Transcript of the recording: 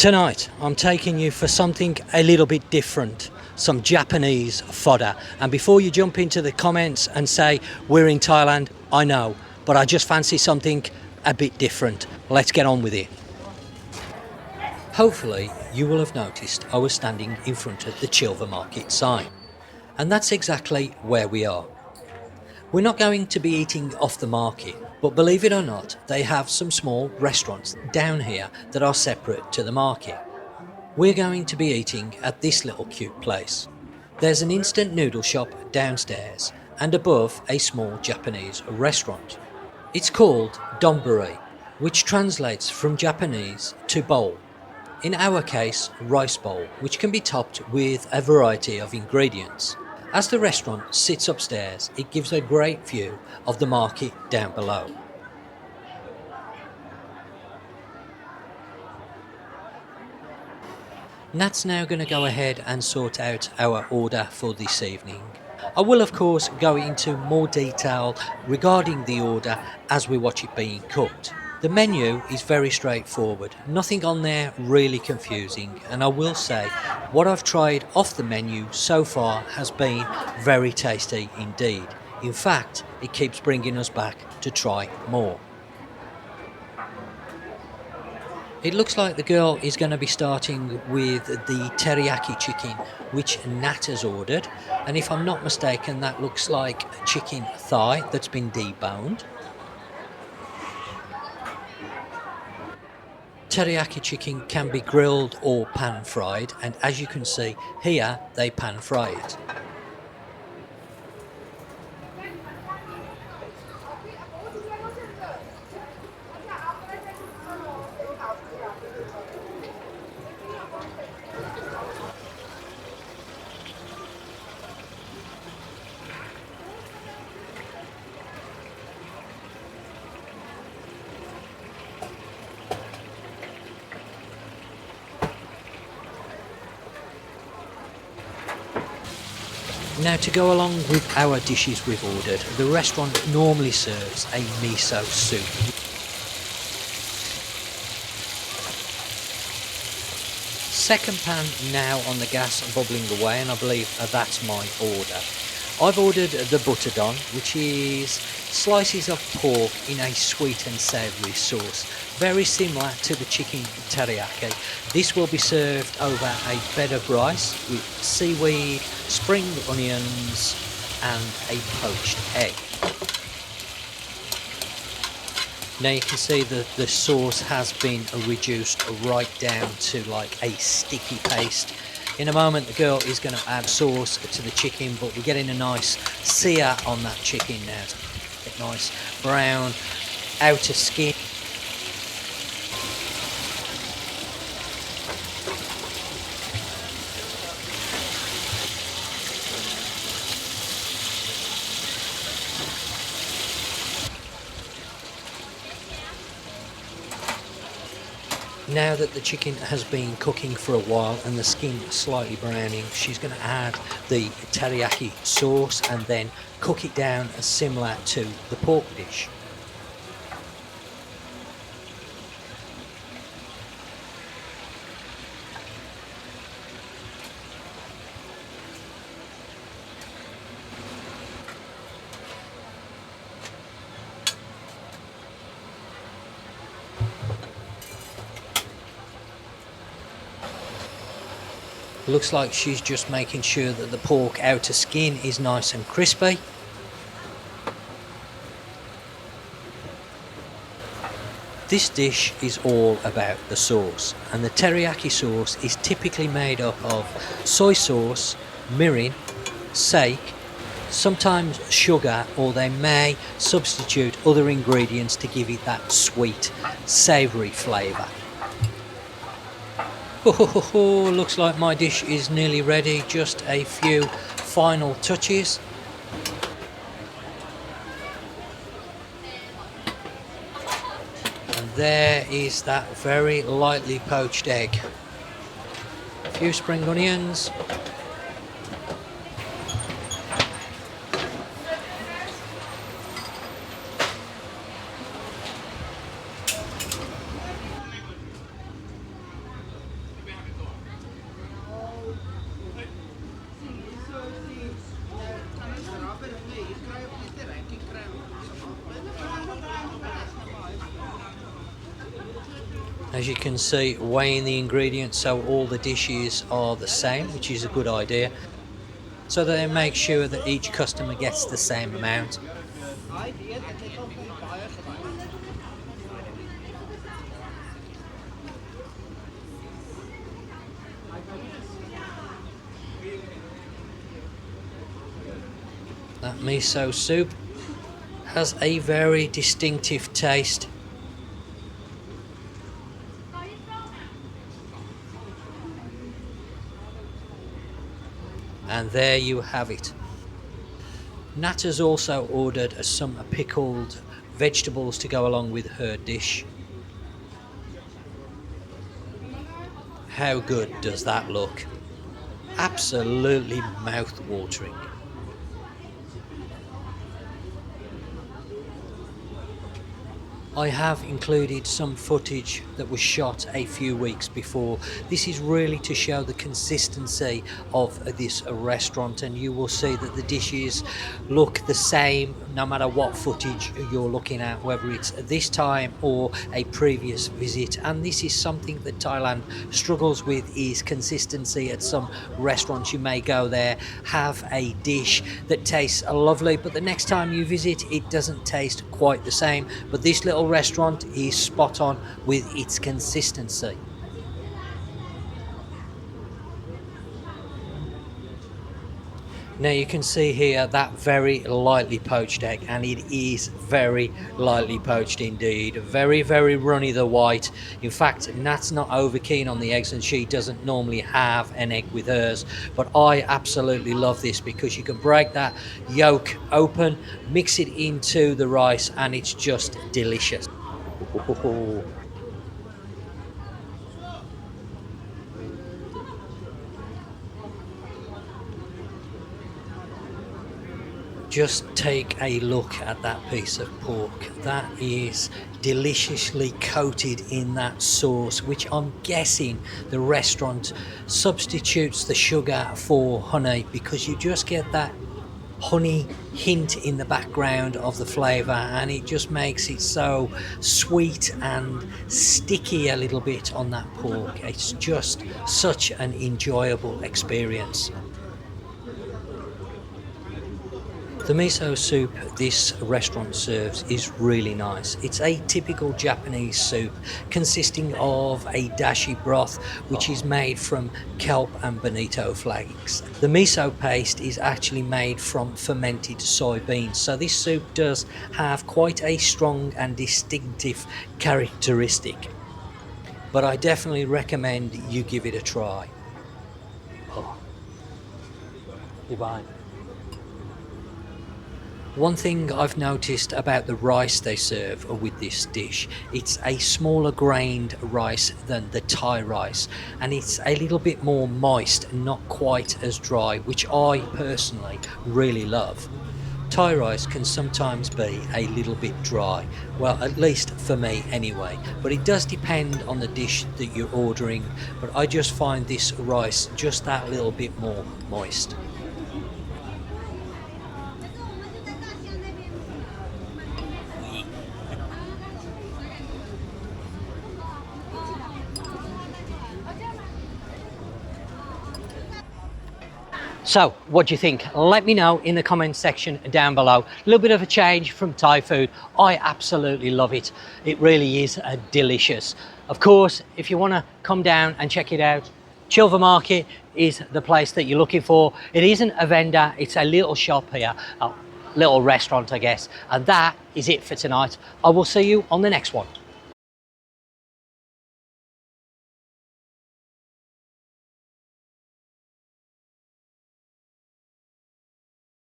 Tonight, I'm taking you for something a little bit different, some Japanese fodder. And before you jump into the comments and say, we're in Thailand, I know, but I just fancy something a bit different. Let's get on with it. Hopefully, you will have noticed I was standing in front of the Chilva Market sign. And that's exactly where we are. We're not going to be eating off the market, but believe it or not, they have some small restaurants down here that are separate to the market. We're going to be eating at this little cute place. There's an instant noodle shop downstairs and above a small Japanese restaurant. It's called Donburi, which translates from Japanese to bowl. In our case, rice bowl, which can be topped with a variety of ingredients. As the restaurant sits upstairs, it gives a great view of the market down below. Nat's now going to go ahead and sort out our order for this evening. I will of course go into more detail regarding the order as we watch it being cooked. The menu is very straightforward, nothing on there really confusing, and I will say what I've tried off the menu so far has been very tasty indeed. In fact, it keeps bringing us back to try more. It looks like the girl is going to be starting with the teriyaki chicken, which Nat has ordered, and if I'm not mistaken that looks like chicken thigh that's been deboned. Teriyaki chicken can be grilled or pan fried, and as you can see here they pan fry it. Now, to go along with our dishes we've ordered, the restaurant normally serves a miso soup. Second pan now on the gas bubbling away, and I believe that's my order. I've ordered the butadon, which is slices of pork in a sweet and savoury sauce, very similar to the chicken teriyaki. This will be served over a bed of rice with seaweed, spring onions and a poached egg. Now you can see that the sauce has been reduced right down to like a sticky paste. In a moment the girl is going to add sauce to the chicken, but we're getting a nice sear on that chicken now. Get nice brown outer skin. Now that the chicken has been cooking for a while and the skin slightly browning, she's going to add the teriyaki sauce and then cook it down similar to the pork dish. Looks like she's just making sure that the pork outer skin is nice and crispy. This dish is all about the sauce, and the teriyaki sauce is typically made up of soy sauce, mirin, sake, sometimes sugar, or they may substitute other ingredients to give it that sweet, savoury flavour. Oh, looks like my dish is nearly ready, just a few final touches. And there is that very lightly poached egg. A few spring onions. As you can see, weighing the ingredients so all the dishes are the same, which is a good idea, so that they make sure that each customer gets the same amount. That miso soup has a very distinctive taste. And there you have it. Nat has also ordered some pickled vegetables to go along with her dish. How good does that look? Absolutely mouth-watering. I have included some footage that was shot a few weeks before. This is really to show the consistency of this restaurant, and you will see that the dishes look the same no matter what footage you're looking at, whether it's this time or a previous visit. And this is something that Thailand struggles with, is consistency. At some restaurants you may go there, have a dish that tastes lovely, but the next time you visit it doesn't taste quite the same. But this little restaurant is spot on with its consistency. Now you can see here that very lightly poached egg, and it is very lightly poached indeed. Very, very runny, the white. In fact, Nat's not over keen on the eggs, and she doesn't normally have an egg with hers. But I absolutely love this because you can break that yolk open, mix it into the rice, and it's just delicious. Just take a look at that piece of pork. That is deliciously coated in that sauce, which I'm guessing the restaurant substitutes the sugar for honey, because you just get that honey hint in the background of the flavour, and it just makes it so sweet and sticky a little bit on that pork. It's just such an enjoyable experience. The miso soup this restaurant serves is really nice. It's a typical Japanese soup consisting of a dashi broth, which is made from kelp and bonito flakes. The miso paste is actually made from fermented soybeans, so this soup does have quite a strong and distinctive characteristic. But I definitely recommend you give it a try. Oh. Goodbye. One thing I've noticed about the rice they serve with this dish, it's a smaller grained rice than the Thai rice, and it's a little bit more moist, not quite as dry, which I personally really love. Thai rice can sometimes be a little bit dry, well, at least for me anyway, but it does depend on the dish that you're ordering. But I just find this rice just that little bit more moist. So, what do you think? Let me know in the comment section down below. A little bit of a change from Thai food. I absolutely love it. It really is delicious. Of course, if you want to come down and check it out, Chilva Market is the place that you're looking for. It isn't a vendor, it's a little shop here, a little restaurant, I guess. And that is it for tonight. I will see you on the next one.